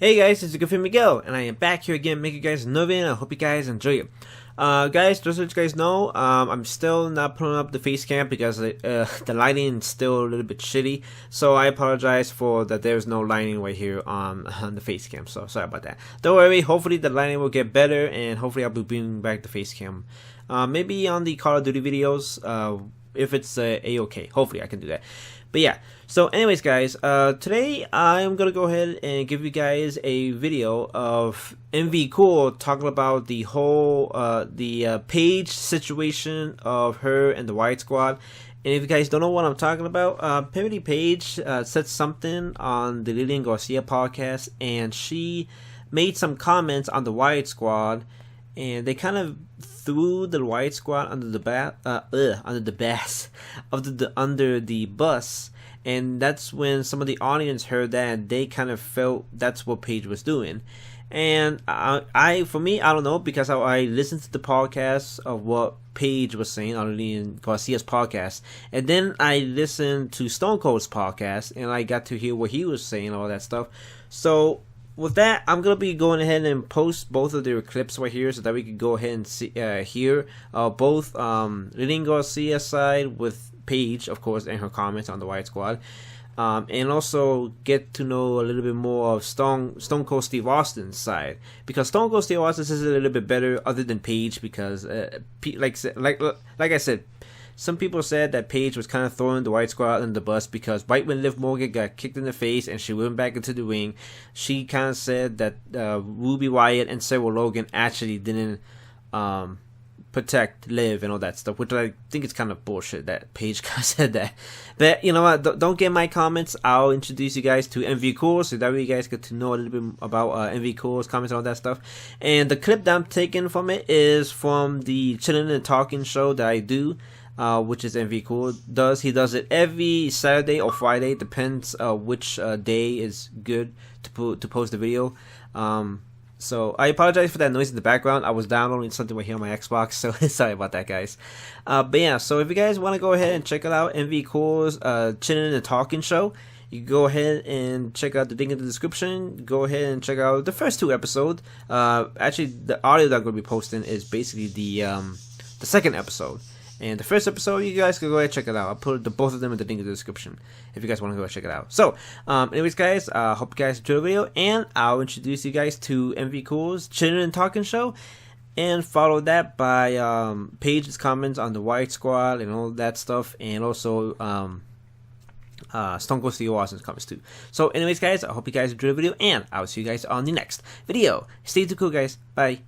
Hey guys, it's Goofy Miguel, and I am back here again making you guys another video, and I hope you guys enjoy it. Guys, just so you guys know, I'm still not putting up the face cam because the lighting is still a little bit shitty, so I apologize for that there's no lighting right here on the face cam, so sorry about that. Don't worry, hopefully the lighting will get better, and hopefully I'll be bringing back the face cam. Maybe on the Call of Duty videos, if it's a-okay, hopefully I can do that. But yeah, so anyways guys, today I'm gonna go ahead and give you guys a video of MV Cool talking about the whole Paige situation of her and the Riott Squad. And if you guys don't know what I'm talking about, Paige said something on the Lillian Garcia podcast, and she made some comments on the Riott Squad, and they kind of threw the Riott Squad under the bus, and that's when some of the audience heard that, and they kind of felt that's what Paige was doing. And for me, I don't know, because I listened to the podcast of what Paige was saying on Lillian Garcia's podcast, and then I listened to Stone Cold's podcast, and I got to hear what he was saying, all that stuff. So with that, I'm gonna be going ahead and post both of their clips right here so that we can go ahead and see, hear both Lillian Garcia's side with Paige, of course, and her comments on the Riott Squad, and also get to know a little bit more of Stone Cold Steve Austin's side, because Stone Cold Steve Austin is a little bit better other than Paige, because like I said, some people said that Paige was kind of throwing the Riott Squad under the bus, because right when Liv Morgan got kicked in the face and she went back into the ring, she kind of said that Ruby Riott and Sarah Logan actually didn't protect Liv and all that stuff, which I think is kind of bullshit that Paige kind of said that. But you know what, don't get my comments. I'll introduce you guys to MV Cool, so that way you guys get to know a little bit about MV Cool's comments and all that stuff. And the clip that I'm taking from it is from the Chillin' and Talking show that I do, which is MV Cool does. He does it every Saturday or Friday, depends which day is good to post the video. So I apologize for that noise in the background. I was downloading something right here on my Xbox, so sorry about that, guys. But yeah, so if you guys want to go ahead and check it out, MV Cool's Chillin' and Talking show, you can go ahead and check out the link in the description. Go ahead and check out the first 2 episodes. Actually, the audio that I'm going to be posting is basically the second episode. And the first episode, you guys can go ahead and check it out. I'll put both of them in the link in the description if you guys want to go check it out. So, anyways, guys, hope you guys enjoy the video, and I'll introduce you guys to MV Cool's Chillin' and Talking show, and follow that by Paige's comments on the Riott Squad and all that stuff, and also Stone Cold Steve Austin's comments too. So, anyways, guys, I hope you guys enjoy the video, and I'll see you guys on the next video. Stay tuned, cool, guys. Bye.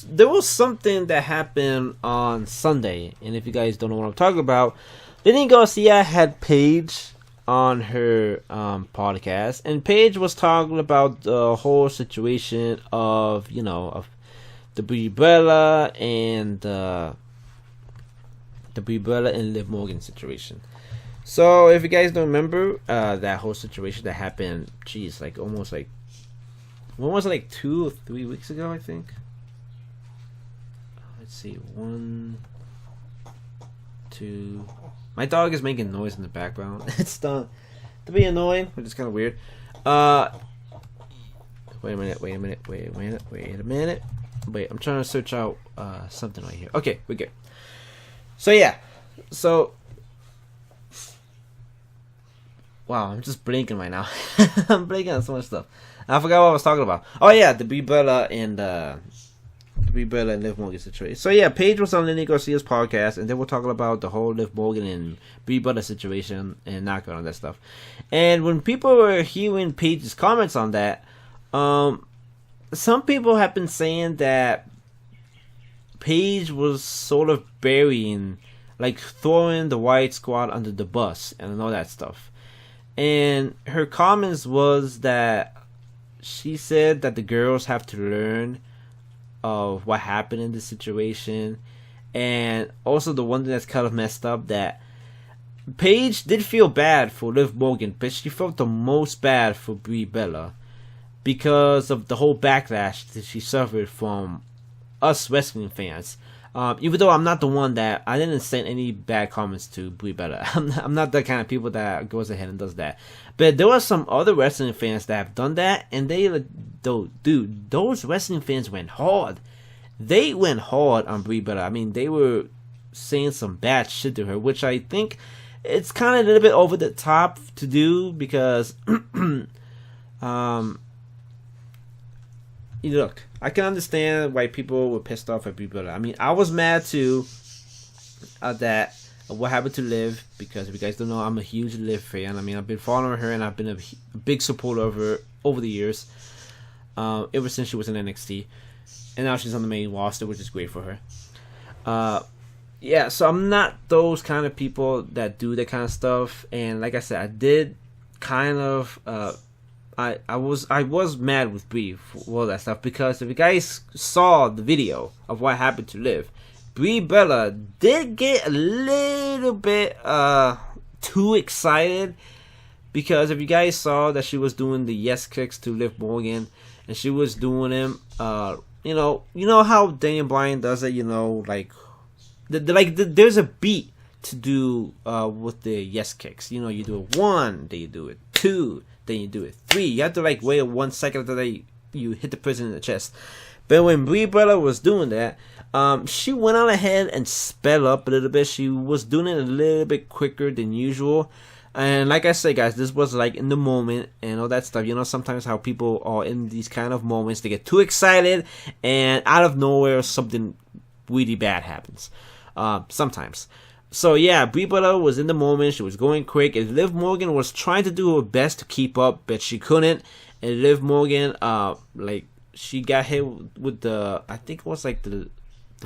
There was something that happened on Sunday, and if you guys don't know what I'm talking about, Lillian Garcia had Paige on her podcast, and Paige was talking about the whole situation of, you know, of the Brie Bella and Liv Morgan situation. So if you guys don't remember that whole situation that happened, geez, like almost like 2 or 3 weeks ago, I think. Let's see, 1, 2. My dog is making noise in the background. It's done to be annoying, which is kind of weird. Wait a minute. Wait, I'm trying to search out something right here. Okay, we're good. So yeah, wow, I'm just blinking right now. I'm blinking on so much stuff. I forgot what I was talking about. Oh yeah, the Brie Bella and Liv Morgan situation. So yeah, Paige was on Lillian Garcia's podcast, and they were talking about the whole Liv Morgan and Brie Bella situation and knockout and that stuff. And when people were hearing Paige's comments on that, some people have been saying that Paige was sort of burying, like throwing the Riott Squad under the bus and all that stuff. And her comments was that she said that the girls have to learn of what happened in this situation, and also the one thing that's kind of messed up, that Paige did feel bad for Liv Morgan, but she felt the most bad for Brie Bella because of the whole backlash that she suffered from us wrestling fans Even though I'm not the one that I didn't send any bad comments to Brie Bella. I'm not the kind of people that goes ahead and does that. But there were some other wrestling fans that have done that, and dude, those wrestling fans went hard. They went hard on Brie Bella. I mean, they were saying some bad shit to her, which I think it's kind of a little bit over the top to do because, look, I can understand why people were pissed off at Brie Bella. I mean, I was mad too that what happened to Liv, because if you guys don't know, I'm a huge Liv fan. I mean, I've been following her and I've been a big supporter of her over the years, ever since she was in NXT, and now she's on the main roster, which is great for her. Yeah, so I'm not those kind of people that do that kind of stuff, and like I said, I did kind of I was mad with Brie for all that stuff, because if you guys saw the video of what happened to Liv, Brie Bella did get a little bit too excited, because if you guys saw that she was doing the yes kicks to Liv Morgan, and she was doing them, you know how Daniel Bryan does it, there's a beat to do with the yes kicks. You do it 1, then you do it 2, then you do it 3. You have to wait 1 second after you hit the person in the chest. But when Brie Bella was doing that, she went on ahead and sped up a little bit. She was doing it a little bit quicker than usual. And like I said, guys, this was in the moment and all that stuff. Sometimes how people are in these kind of moments, they get too excited and out of nowhere something really bad happens. Sometimes. So yeah, Brie Bella was in the moment. She was going quick, and Liv Morgan was trying to do her best to keep up, but she couldn't. And Liv Morgan, she got hit with I think it was the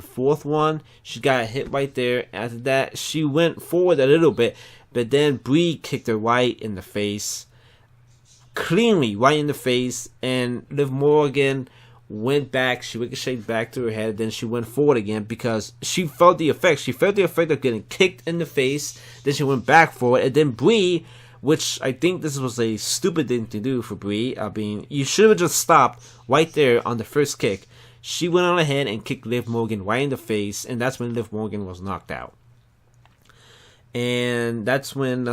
fourth one. She got hit right there. After that, she went forward a little bit, but then Brie kicked her right in the face, cleanly right in the face, and Liv Morgan went back. She ricocheted back to her head. Then she went forward again because she felt the effect. She felt the effect of getting kicked in the face. Then she went back forward, and then Brie, which I think this was a stupid thing to do for Brie. I mean, you should have just stopped right there on the first kick. She went on ahead and kicked Liv Morgan right in the face, and that's when Liv Morgan was knocked out. And that's when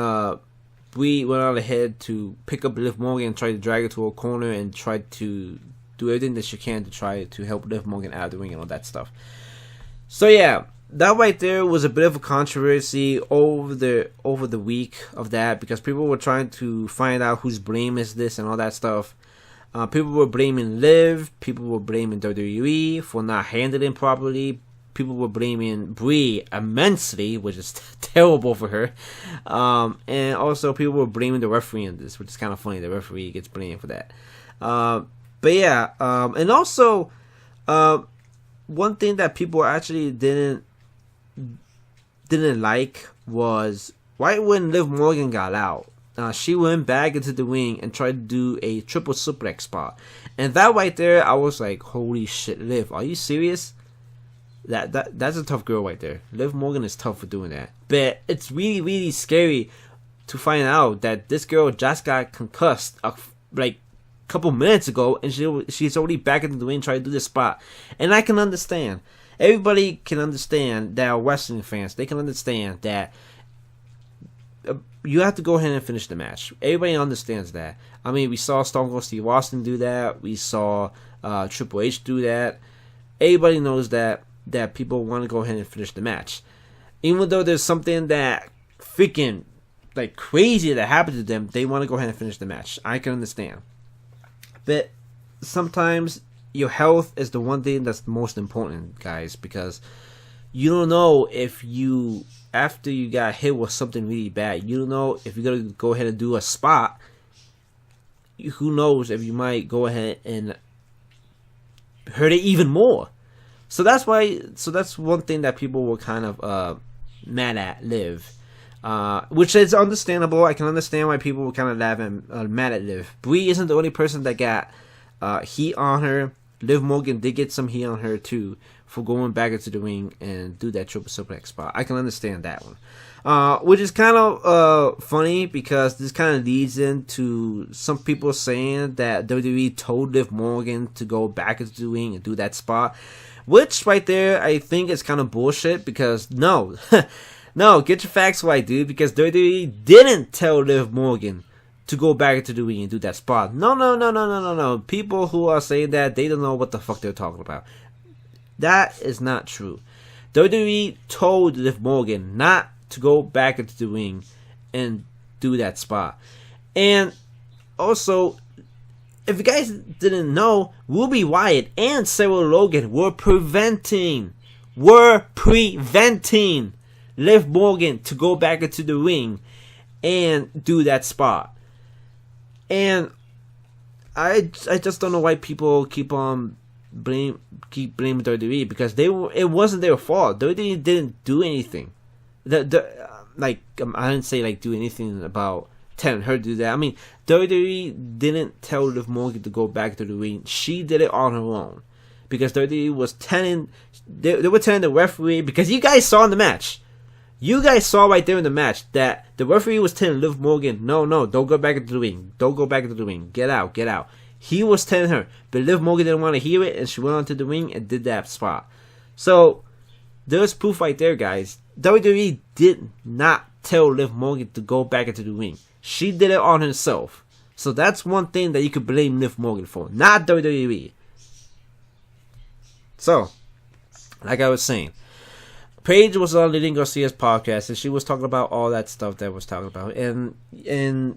Brie went on ahead to pick up Liv Morgan and try to drag her to a corner and try to do everything that she can to try to help Liv Morgan out of the ring and all that stuff. So yeah, that right there was a bit of a controversy over the week of that, because people were trying to find out whose blame is this and all that stuff. People were blaming Liv. People were blaming WWE for not handling properly. People were blaming Brie immensely, which is terrible for her. And also people were blaming the referee in this, which is kind of funny. The referee gets blamed for that. But yeah, and also one thing that people actually didn't like was right when Liv Morgan got out, she went back into the ring and tried to do a triple suplex spot, and that right there, I was like, holy shit, Liv, are you serious? That's a tough girl right there. Liv Morgan is tough for doing that, but it's really, really scary to find out that this girl just got concussed couple minutes ago, and she's already back into the ring trying to do this spot. And I can understand. Everybody can understand that are wrestling fans. They can understand that you have to go ahead and finish the match. Everybody understands that. I mean, we saw Stone Cold Steve Austin do that. We saw Triple H do that. Everybody knows that people want to go ahead and finish the match. Even though there's something that freaking crazy that happened to them, they want to go ahead and finish the match. I can understand. But sometimes your health is the one thing that's most important, guys, because you don't know if after you got hit with something really bad, you don't know if you're going to go ahead and do a spot. Who knows if you might go ahead and hurt it even more. So that's one thing that people were kind of mad at Liv. Which is understandable. I can understand why people were kind of laughing, mad at Liv. Brie isn't the only person that got heat on her. Liv Morgan did get some heat on her too for going back into the ring and do that triple suplex spot. I can understand that one. Which is kind of funny because this kind of leads into some people saying that WWE told Liv Morgan to go back into the ring and do that spot. Which right there, I think is kind of bullshit because no. No, get your facts right, dude, because WWE didn't tell Liv Morgan to go back into the ring and do that spot. No. People who are saying that, they don't know what the fuck they're talking about. That is not true. WWE told Liv Morgan not to go back into the ring and do that spot. And also, if you guys didn't know, Ruby Riott and Sarah Logan were preventing Liv Morgan to go back into the ring and do that spot. And I just don't know why people keep blaming WWE, because it wasn't their fault. WWE didn't do anything. I didn't say do anything about telling her to do that. I mean, WWE didn't tell Liv Morgan to go back to the ring. She did it on her own, because WWE was telling they were telling the referee, because you guys saw in the match. You guys saw right there in the match that the referee was telling Liv Morgan, no, don't go back into the ring. Don't go back into the ring. Get out. He was telling her, but Liv Morgan didn't want to hear it, and she went onto the ring and did that spot. So, there's proof right there, guys. WWE did not tell Liv Morgan to go back into the ring. She did it on herself. So that's one thing that you could blame Liv Morgan for, not WWE. So, like I was saying, Paige was on Lillian Garcia's podcast, and she was talking about all that stuff that was talking about, and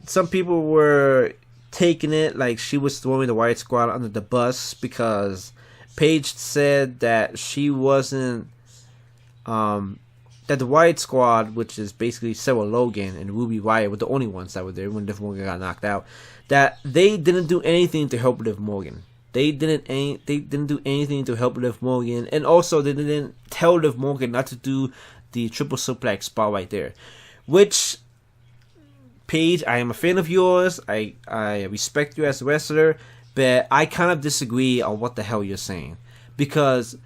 some people were taking it like she was throwing the Riott Squad under the bus, because Paige said that she wasn't that the Riott Squad, which is basically Sarah Logan and Ruby Riott, were the only ones that were there when Liv Morgan got knocked out, that they didn't do anything to help Liv Morgan. They didn't do anything to help Liv Morgan, and also they didn't tell Liv Morgan not to do the triple suplex spot right there. Which, Paige, I am a fan of yours. I respect you as a wrestler, but I kind of disagree on what the hell you're saying, because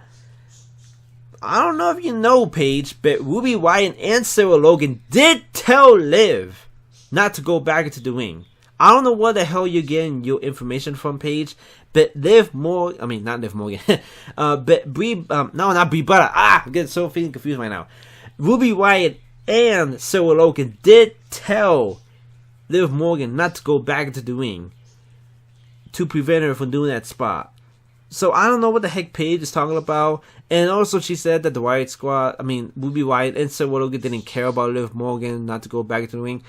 I don't know if you know, Paige, but Ruby Riott and Sarah Logan did tell Liv not to go back into the ring. I don't know where the hell you're getting your information from, Paige, but not Liv Morgan, but not Brie Bella. I'm getting so feeling confused right now. Ruby Riott and Sarah Logan did tell Liv Morgan not to go back into the ring to prevent her from doing that spot. So I don't know what the heck Paige is talking about. And also she said that the Riott Squad, Ruby Riott and Sarah Logan didn't care about Liv Morgan not to go back into the ring.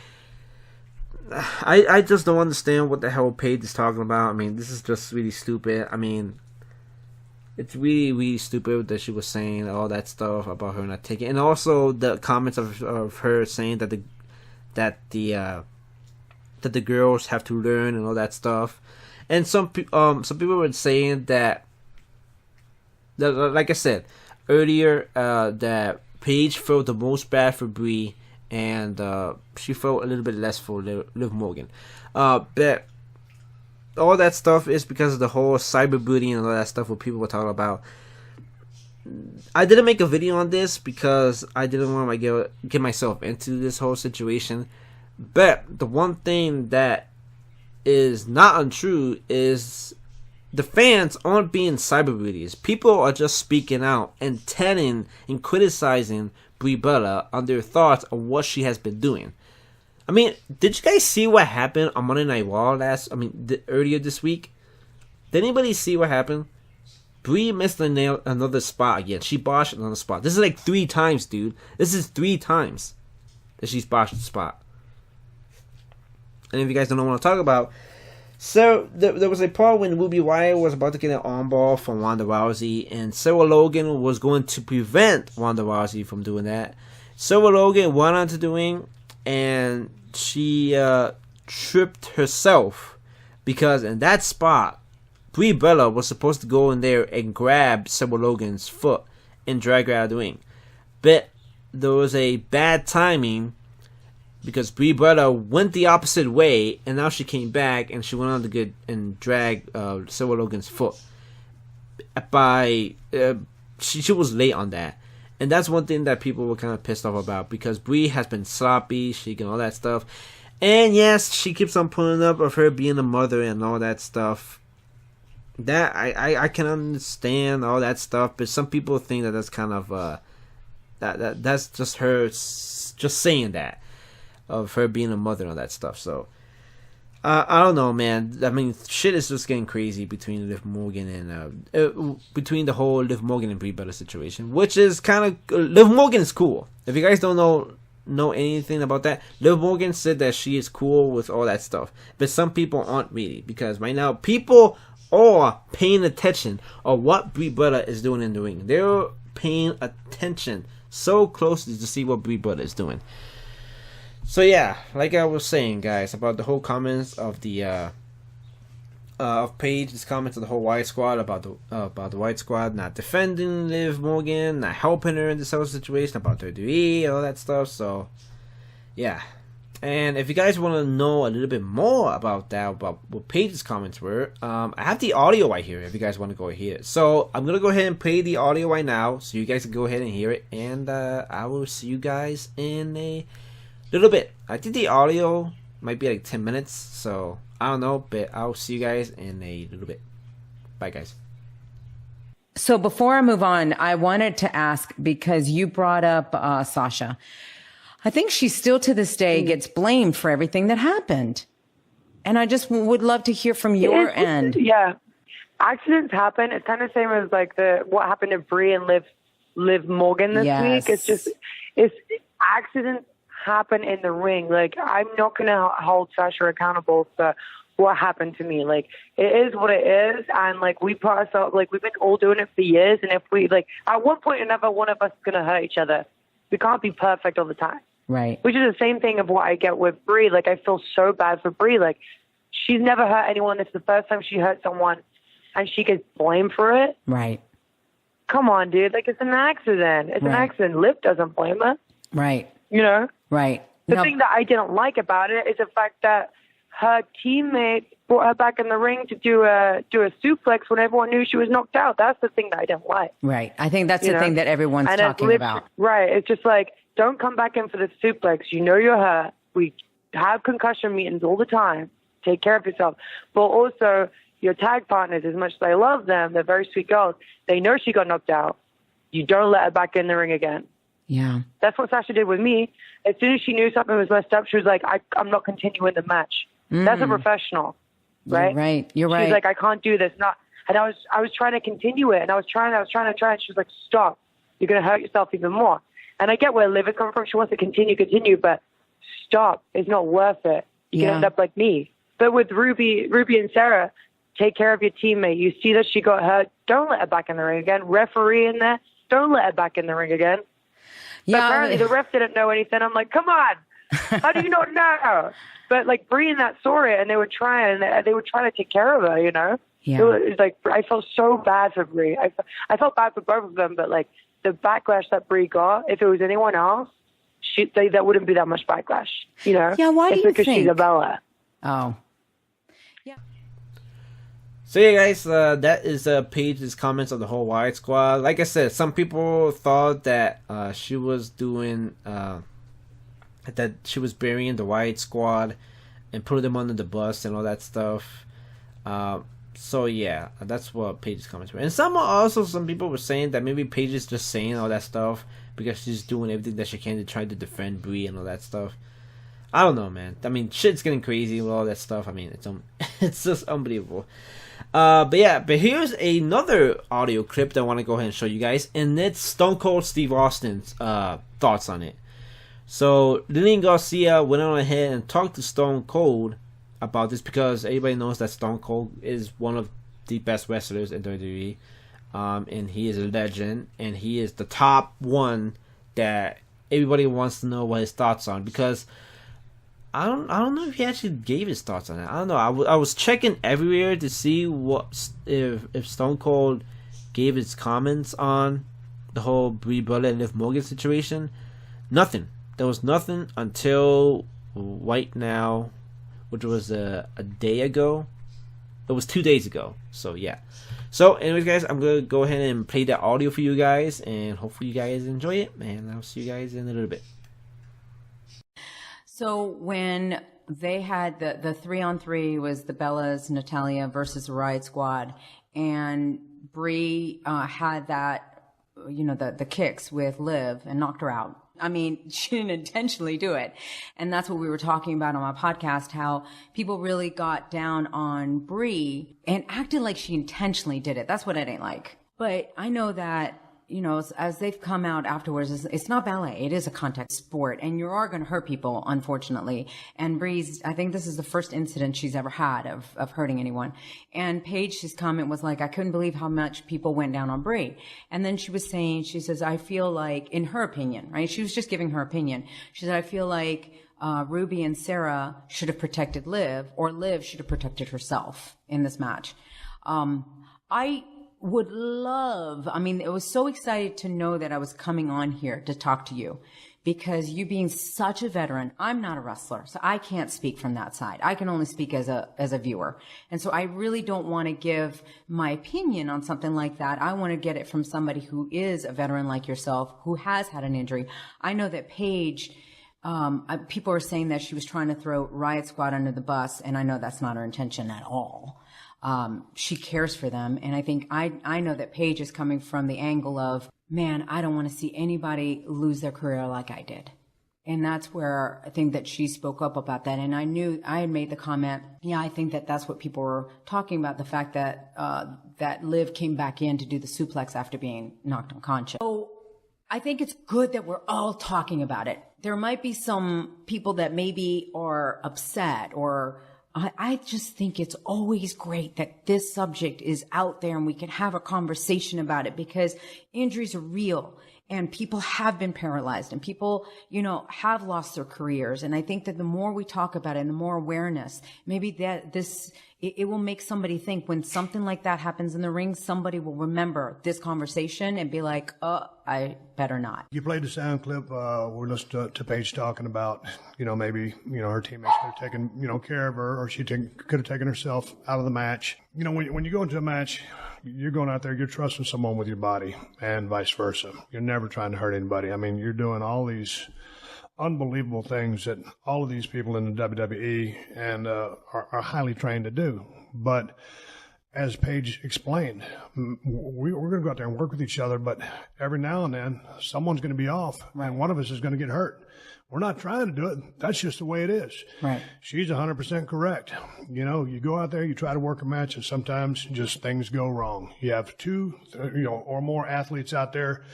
I just don't understand what the hell Paige is talking about. This is just really stupid. It's really, really stupid that she was saying all that stuff about her not taking, and also the comments of her saying that the girls have to learn and all that stuff. And some people were saying that like I said earlier, that Paige felt the most bad for Brie, and she felt a little bit less for Liv Morgan. But all that stuff is because of the whole cyberbullying and all that stuff what people were talking about. I didn't make a video on this because I didn't want to get myself into this whole situation. But the one thing that is not untrue is the fans aren't being cyberbullies. People are just speaking out and telling and criticizing Brie Bella on their thoughts on what she has been doing. Did you guys see what happened on Monday Night Raw earlier this week? Did anybody see what happened? Brie missed another spot again. She botched another spot. This is like 3 times, dude. This is 3 times that she's botched the spot. And if you guys don't know what I'm talking about, so there was a part when Ruby Riott was about to get an armbar from Ronda Rousey, and Sarah Logan was going to prevent Ronda Rousey from doing that. Sarah Logan went onto the ring, and she tripped herself, because in that spot, Brie Bella was supposed to go in there and grab Sarah Logan's foot and drag her out of the ring. But there was a bad timing, because Brie Bella went the opposite way, and now she came back and she went on to get and drag Sarah Logan's foot. by she was late on that. And that's one thing that people were kind of pissed off about, because Brie has been sloppy, she and all that stuff. And yes, she keeps on pulling up of her being a mother and all that stuff. That I can understand all that stuff, but some people think that that's kind of that's just her just saying that of her being a mother and all that stuff. So I don't know, man. I mean, shit is just getting crazy between Liv Morgan and between the whole Liv Morgan and Brie Bella situation, which is kind of Liv Morgan is cool. If you guys don't know anything about that, Liv Morgan said that she is cool with all that stuff, but some people aren't really, because right now people are paying attention of what Brie Bella is doing in the ring. They're paying attention so closely to see what Brie Bella is doing. So yeah, like I was saying, guys, about the whole comments of the of Paige's comments of the whole Riott Squad about the Riott Squad not defending Liv Morgan, not helping her in this whole situation, about WWE, all that stuff. So yeah, and if you guys want to know a little bit more about that, about what Paige's comments were, I have the audio right here. If you guys want to go hear it, so I'm gonna go ahead and play the audio right now, so you guys can go ahead and hear it, and I will see you guys in a little bit. I think the audio might be like 10 minutes, so I don't know, but I'll see you guys in a little bit. Bye, guys. So before I move on, I wanted to ask, because you brought up Sasha. I think she still to this day gets blamed for everything that happened. And I just would love to hear from your end. Yeah. Accidents happen. It's kind of the same as like what happened to Brie and Liv Morgan this week. It's accidents happen in the ring. Like, I'm not going to hold Sasha accountable for what happened to me. Like, it is what it is. And like, we put ourselves, like, we've been all doing it for years. And if we, like, at one point or another, one of us is going to hurt each other. We can't be perfect all the time. Right. Which is the same thing of what I get with Brie. Like, I feel so bad for Brie. Like, she's never hurt anyone. It's the first time she hurt someone and she gets blamed for it. Right. Come on, dude. Like, it's an accident. It's an accident. Liv doesn't blame her. Right. You know? Right. The thing that I didn't like about it is the fact that her teammate brought her back in the ring to do a suplex when everyone knew she was knocked out. That's the thing that I didn't like. Right. I think that's the thing that everyone's talking about. Right. It's just like, don't come back in for the suplex. You know you're hurt. We have concussion meetings all the time. Take care of yourself. But also, your tag partners, as much as I love them, they're very sweet girls. They know she got knocked out. You don't let her back in the ring again. Yeah. That's what Sasha did with me. As soon as she knew something was messed up, she was like, I'm not continuing the match. That's a professional, right? You're right. You're right. She's like, I can't do this. And I was trying to continue it, and I was trying, and she was like, stop. You're going to hurt yourself even more. And I get where Liv is coming from. She wants to continue, but stop. It's not worth it. You can end up like me. But with Ruby and Sarah, take care of your teammate. You see that she got hurt. Don't let her back in the ring again. Referee in there. Don't let her back in the ring again. Yeah, but apparently the ref didn't know anything. I'm like, come on. How do you not know? But like Brie and that saw it, and they were trying to take care of her, you know? Yeah. It was like, I felt so bad for Brie. I felt bad for both of them, but like the backlash that Brie got, if it was anyone else, that wouldn't be that much backlash, you know? Yeah, why do you think? It's because she's a Bella. Oh. Yeah. So yeah, guys, that is Paige's comments on the whole Riott Squad. Like I said, some people thought that she was doing that she was burying the Riott Squad and putting them under the bus and all that stuff. So yeah, that's what Paige's comments were. And some people were saying that maybe Paige is just saying all that stuff because she's doing everything that she can to try to defend Brie and all that stuff. I don't know, man. I mean, shit's getting crazy with all that stuff. I mean, it's just unbelievable. But here's another audio clip that I want to go ahead and show you guys, and it's Stone Cold Steve Austin's thoughts on it. So Lillian Garcia went on ahead and talked to Stone Cold about this because everybody knows that Stone Cold is one of the best wrestlers in WWE, and he is a legend, and he is the top one that everybody wants to know what his thoughts on, because I don't know if he actually gave his thoughts on it. I don't know. I was checking everywhere to see if Stone Cold gave his comments on the whole Brie Bella and Liv Morgan situation. Nothing. There was nothing until right now, which was a day ago. It was 2 days ago. So yeah. So anyways, guys, I'm gonna go ahead and play that audio for you guys, and hopefully you guys enjoy it. And I'll see you guys in a little bit. So when they had the 3-on-3 was the Bellas, Natalya versus the Riott Squad, and Brie had that, the kicks with Liv and knocked her out. I mean, she didn't intentionally do it. And that's what we were talking about on my podcast, how people really got down on Brie and acted like she intentionally did it. That's what I didn't like. But I know that, as they've come out afterwards, it's not ballet. It is a contact sport, and you are going to hurt people, unfortunately. And Brie's, I think this is the first incident she's ever had of hurting anyone. And Paige's comment was like, I couldn't believe how much people went down on Brie. And then she says, I feel like, in her opinion, right? She was just giving her opinion. She said, I feel like Ruby and Sarah should have protected Liv, or Liv should have protected herself in this match. I was so excited to know that I was coming on here to talk to you, because you being such a veteran, I'm not a wrestler, so I can't speak from that side. I can only speak as a viewer. And so I really don't want to give my opinion on something like that. I want to get it from somebody who is a veteran like yourself, who has had an injury. I know that Paige, people are saying that she was trying to throw Riott Squad under the bus, and I know that's not her intention at all. She cares for them. And I think I know that Paige is coming from the angle of, man, I don't want to see anybody lose their career like I did. And that's where I think that she spoke up about that. And I knew I had made the comment. Yeah, I think that that's what people were talking about. The fact that, that Liv came back in to do the suplex after being knocked unconscious. So I think it's good that we're all talking about it. There might be some people that maybe are upset, or I just think it's always great that this subject is out there and we can have a conversation about it, because injuries are real and people have been paralyzed and people, have lost their careers. And I think that the more we talk about it and the more awareness, maybe it will make somebody think when something like that happens in the ring, somebody will remember this conversation and be like, I better not. You played the sound clip. We're listening to Paige talking about, maybe, her teammates could have taken, care of her, or she could have taken herself out of the match. When you go into a match, you're going out there, you're trusting someone with your body, and vice versa. You're never trying to hurt anybody. I mean, you're doing all these unbelievable things that all of these people in the WWE and are highly trained to do. But as Paige explained, we're going to go out there and work with each other, but every now and then someone's going to be off, and one of us is going to get hurt. We're not trying to do it. That's just the way it is. Right. She's 100% correct. You go out there, you try to work a match, and sometimes just things go wrong. You have two, or more athletes out there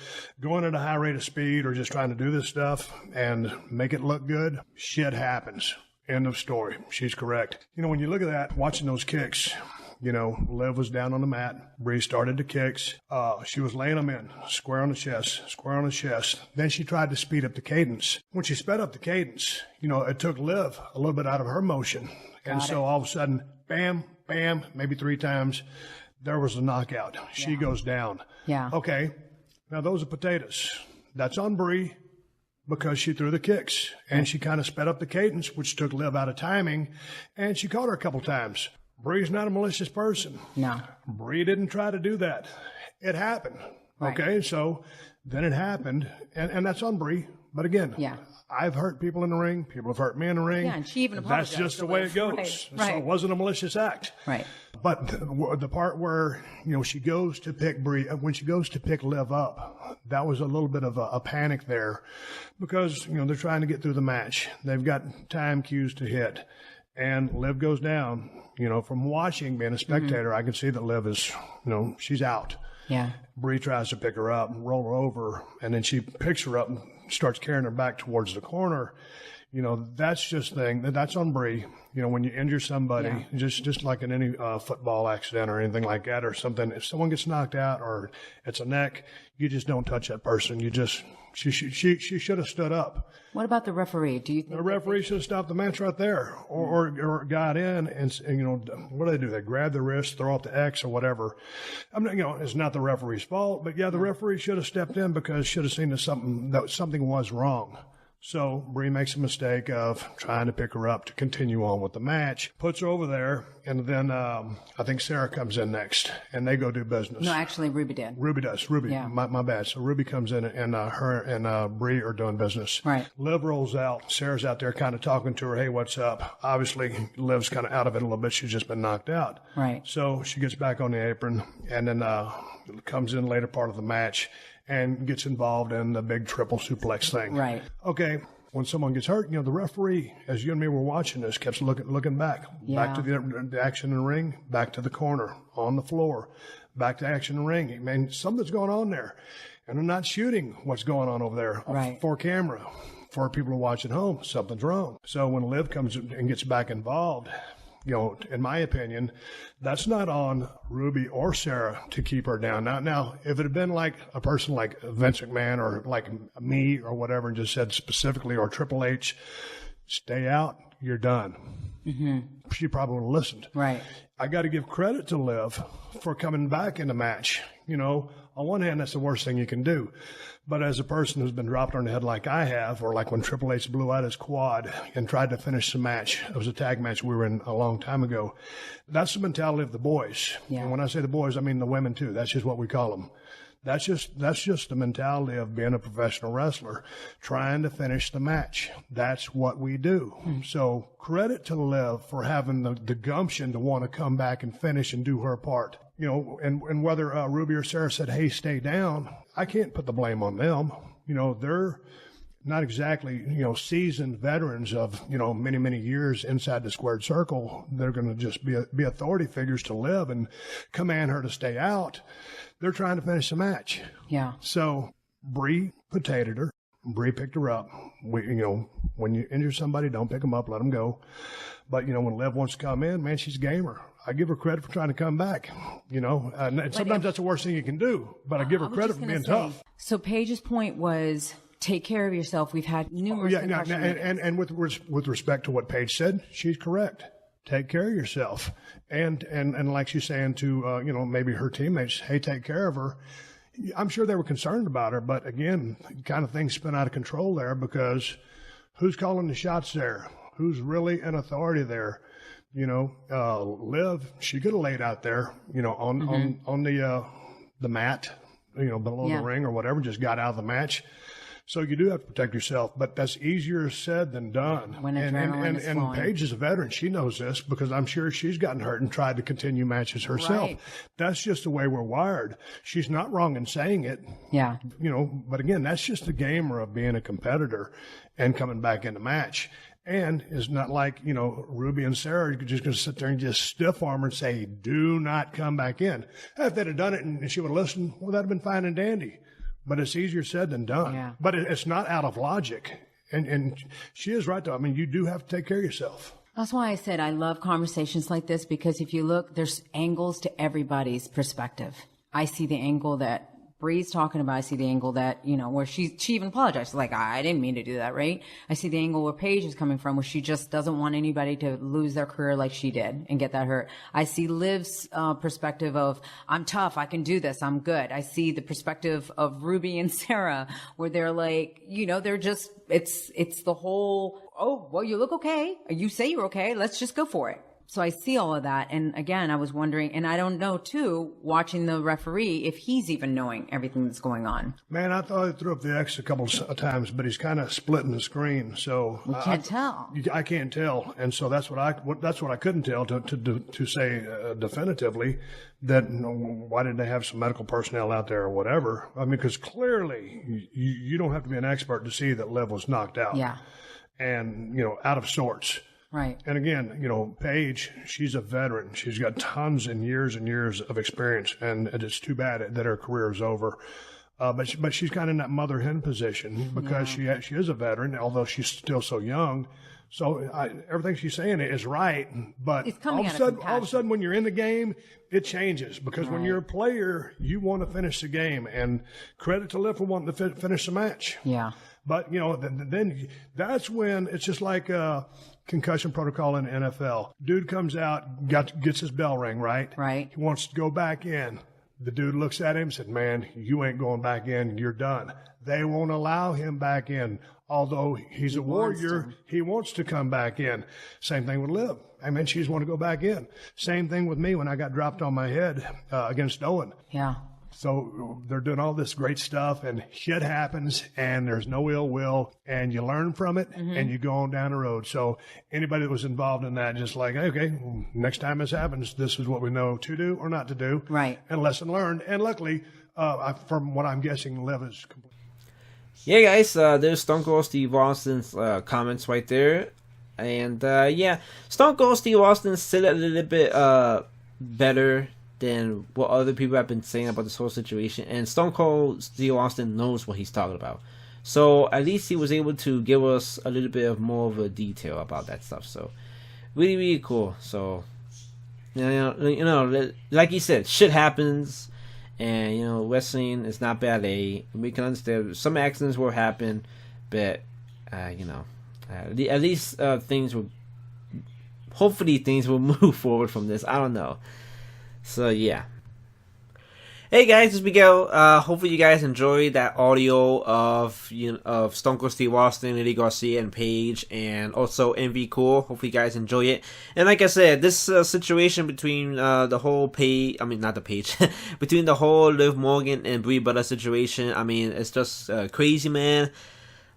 going at a high rate of speed or just trying to do this stuff and make it look good. Shit happens. End of story. She's correct. When you look at that, watching those kicks, Liv was down on the mat. Brie started the kicks. She was laying them in, square on the chest. Then she tried to speed up the cadence. When she sped up the cadence, it took Liv a little bit out of her motion. And so all of a sudden, bam, bam, maybe 3 times, there was a knockout. She goes down. Yeah. Okay. Now those are potatoes. That's on Brie, because she threw the kicks and she kind of sped up the cadence, which took Liv out of timing, and she caught her a couple times. Brie's not a malicious person. No. Brie didn't try to do that. It happened. Right. Okay, so then it happened, and that's on Brie. But again, I've hurt people in the ring. People have hurt me in the ring. Yeah, and she even apologized. That's just the way it goes. Right. So it wasn't a malicious act. Right. But the part where, she goes to pick Brie, when she goes to pick Liv up, that was a little bit of a panic there, because, they're trying to get through the match. They've got time cues to hit. And Liv goes down. From watching, being a spectator, I can see that Liv is, she's out. Yeah. Brie tries to pick her up and roll her over, and then she picks her up and starts carrying her back towards the corner. That's just that's on Brie. When you injure somebody, just like in any football accident or anything like that or something, if someone gets knocked out or it's a neck, you just don't touch that person. She should have stood up. What about the referee? Do you think the referee should have stopped the match right there, or got in and what do they do? They grab the wrist, throw off the X or whatever. It's not the referee's fault, but the referee should have stepped in, because should have seen that something was wrong. So Brie makes a mistake of trying to pick her up to continue on with the match, puts her over there, and then I think Sarah comes in next, and they go do business. No, actually, Ruby did. Ruby does. Ruby, yeah. my bad. So Ruby comes in, and her and Brie are doing business. Right. Liv rolls out. Sarah's out there kind of talking to her, hey, what's up? Obviously, Liv's kind of out of it a little bit. She's just been knocked out. Right. So she gets back on the apron, and then comes in later part of the match and gets involved in the big triple suplex thing. Right. Okay. When someone gets hurt, the referee, as you and me were watching this, kept looking back. Yeah. Back to the action in the ring, back to the corner, on the floor, back to action in the ring. I mean, something's going on there. And they're not shooting what's going on over there right. for camera. For people who watch at home, something's wrong. So when Liv comes and gets back involved, in my opinion, that's not on Ruby or Sarah to keep her down. Now, if it had been like a person like Vince McMahon or like me or whatever and just said specifically, or Triple H, stay out, you're done. Mm-hmm. She probably would have listened. Right. I got to give credit to Liv for coming back in the match. On one hand, that's the worst thing you can do. But as a person who's been dropped on the head like I have, or like when Triple H blew out his quad and tried to finish the match, it was a tag match we were in a long time ago. That's the mentality of the boys. Yeah. And when I say the boys, I mean the women too. That's just what we call them. That's just the mentality of being a professional wrestler, trying to finish the match. That's what we do. So credit to Liv for having the gumption to want to come back and finish and do her part. And whether Ruby or Sarah said, hey, stay down, I can't put the blame on them. They're not exactly, seasoned veterans of, many, many years inside the squared circle. They're going to just be authority figures to Liv and command her to stay out. They're trying to finish the match. Yeah. So Brie potatoed her. Brie picked her up. When you injure somebody, don't pick them up, let them go. But, when Liv wants to come in, man, she's a gamer. I give her credit for trying to come back, and sometimes that's the worst thing you can do, but I give her credit for being tough. So Paige's point was, take care of yourself. We've had numerous and with respect to what Paige said, she's correct. Take care of yourself. And like she's saying to, maybe her teammates, hey, take care of her. I'm sure they were concerned about her, but again, kind of things spin out of control there because who's calling the shots there? Who's really an authority there? Liv, she could have laid out there, on the mat, below the ring or whatever, just got out of the match. So you do have to protect yourself, but that's easier said than done. When adrenaline is flowing. Paige is a veteran. She knows this because I'm sure she's gotten hurt and tried to continue matches herself. Right. That's just the way we're wired. She's not wrong in saying it. Yeah. But again, that's just the gamer of being a competitor and coming back in the match. And it's not like, Ruby and Sarah are just going to sit there and just stiff arm her and say, do not come back in. If they'd have done it and she would have listened, well, that'd have been fine and dandy. But it's easier said than done. Yeah. But it's not out of logic. And she is right, though. I mean, you do have to take care of yourself. That's why I said I love conversations like this, because if you look, there's angles to everybody's perspective. I see the angle that Brie's talking about. I see the angle that, where she even apologized. Like, I didn't mean to do that, right? I see the angle where Paige is coming from, where she just doesn't want anybody to lose their career like she did and get that hurt. I see Liv's perspective of, I'm tough, I can do this, I'm good. I see the perspective of Ruby and Sarah, where they're like, they're just, it's the whole, oh, well, you look okay. You say you're okay. Let's just go for it. So I see all of that. And again, I was wondering, and I don't know too, watching the referee, if he's even knowing everything that's going on. Man, I thought he threw up the X a couple of times, but he's kind of splitting the screen. So we can't tell. I can't tell. And so that's what I couldn't tell to say definitively that, why did they have some medical personnel out there or whatever? I mean, because clearly you don't have to be an expert to see that Liv was knocked out. Yeah. And, out of sorts. Right. And again, Paige, she's a veteran. She's got tons and years of experience, and it's too bad that her career is over. But she's kind of in that mother hen position because she is a veteran, although she's still so young. So everything she's saying is right, but all of a sudden when you're in the game, it changes because when you're a player, you want to finish the game, and credit to Liv for wanting to finish the match. Yeah. But, then that's when it's just like concussion protocol in the NFL. Dude comes out, gets his bell ring, right? Right. He wants to go back in. The dude looks at him and said, man, you ain't going back in. You're done. They won't allow him back in. Although he's a warrior, he wants to come back in. Same thing with Liv. I mean, she just want to go back in. Same thing with me when I got dropped on my head against Owen. Yeah. So they're doing all this great stuff, and shit happens, and there's no ill will, and you learn from it, and you go on down the road. So anybody that was involved in that, just like, okay, next time this happens, this is what we know to do or not to do. Right. And lesson learned. And luckily, from what I'm guessing, Liv is complete. Yeah, guys, there's Stone Cold Steve Austin's comments right there. And, yeah, Stone Cold Steve Austin said it a little bit better than what other people have been saying about this whole situation. And Stone Cold Steve Austin knows what he's talking about. So, at least he was able to give us a little bit of more of a detail about that stuff. So, really, really cool. So, you know, like he said, shit happens. And, you know, wrestling is not ballet. We can understand some accidents will happen, but, you know, at least things will, hopefully things will move forward from this. I don't know. So, yeah. Hey guys, it's Miguel. Hopefully you guys enjoyed that audio of of Stone Cold Steve Austin, Eddie Garcia, and Paige, and also MV Cool. Hopefully you guys enjoy it. And like I said, this situation between the whole Paige, not the Paige, between the whole Liv Morgan and Brie Bella situation, I mean, it's just crazy, man.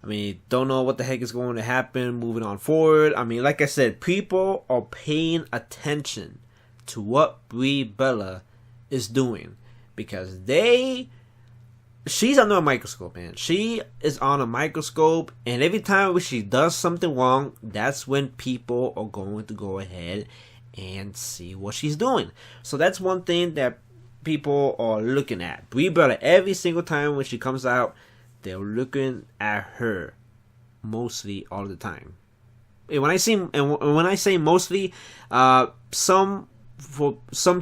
I mean, don't know what the heck is going to happen moving on forward. I mean, like I said, people are paying attention to what Brie Bella is doing. Because she's under a microscope, man. She is on a microscope, and every time she does something wrong, that's when people are going to go ahead and see what she's doing. So that's one thing that people are looking at. Brie Bella, every single time when she comes out, they're looking at her mostly all the time. And when I say mostly, some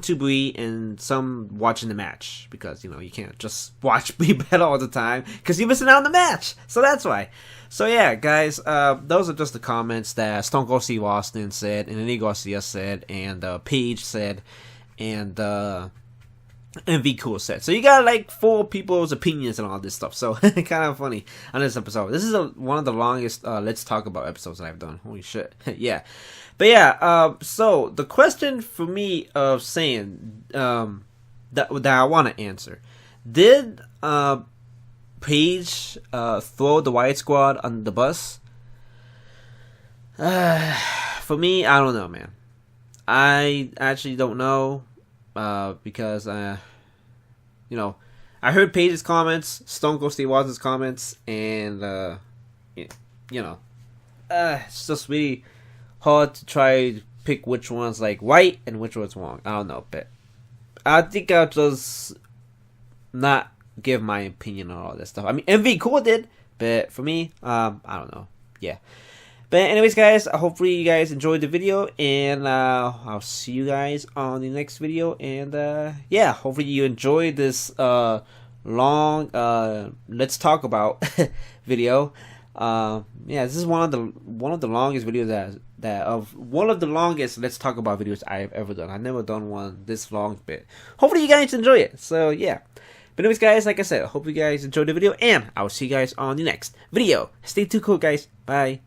to Brie and some watching the match, because you know you can't just watch Brie Bella all the time because you're missing out on the match. So that's why. So yeah, guys, those are just the comments that Stone Cold Steve Austin said, and Eddie Garcia said, and Paige said, and V Cool said. So you got like 4 people's opinions and all this stuff. So kind of funny on this episode. This is one of the longest Let's Talk About episodes that I've done. Holy shit. Yeah. But yeah, so the question for me of saying that I want to answer: did Paige throw the Riott Squad on the bus? For me, I don't know, man. I actually don't know because you know, I heard Paige's comments, Stone Cold Steve Austin's comments, and you know, it's just really hard to try to pick which one's like right and which one's wrong. I don't know, but I think I'll just not give my opinion on all this stuff. I mean, MV Cool did, but for me, I don't know. Yeah. But anyways, guys, hopefully you guys enjoyed the video, and I'll see you guys on the next video. And yeah, hopefully you enjoyed this long Let's Talk About video. Yeah, this is one of the longest videos one of the longest Let's Talk About videos I've ever done. I've never done one this long, but hopefully you guys enjoy it. So yeah. But anyways, guys, like I said, I hope you guys enjoyed the video, and I'll see you guys on the next video. Stay tuned, cool, guys. Bye.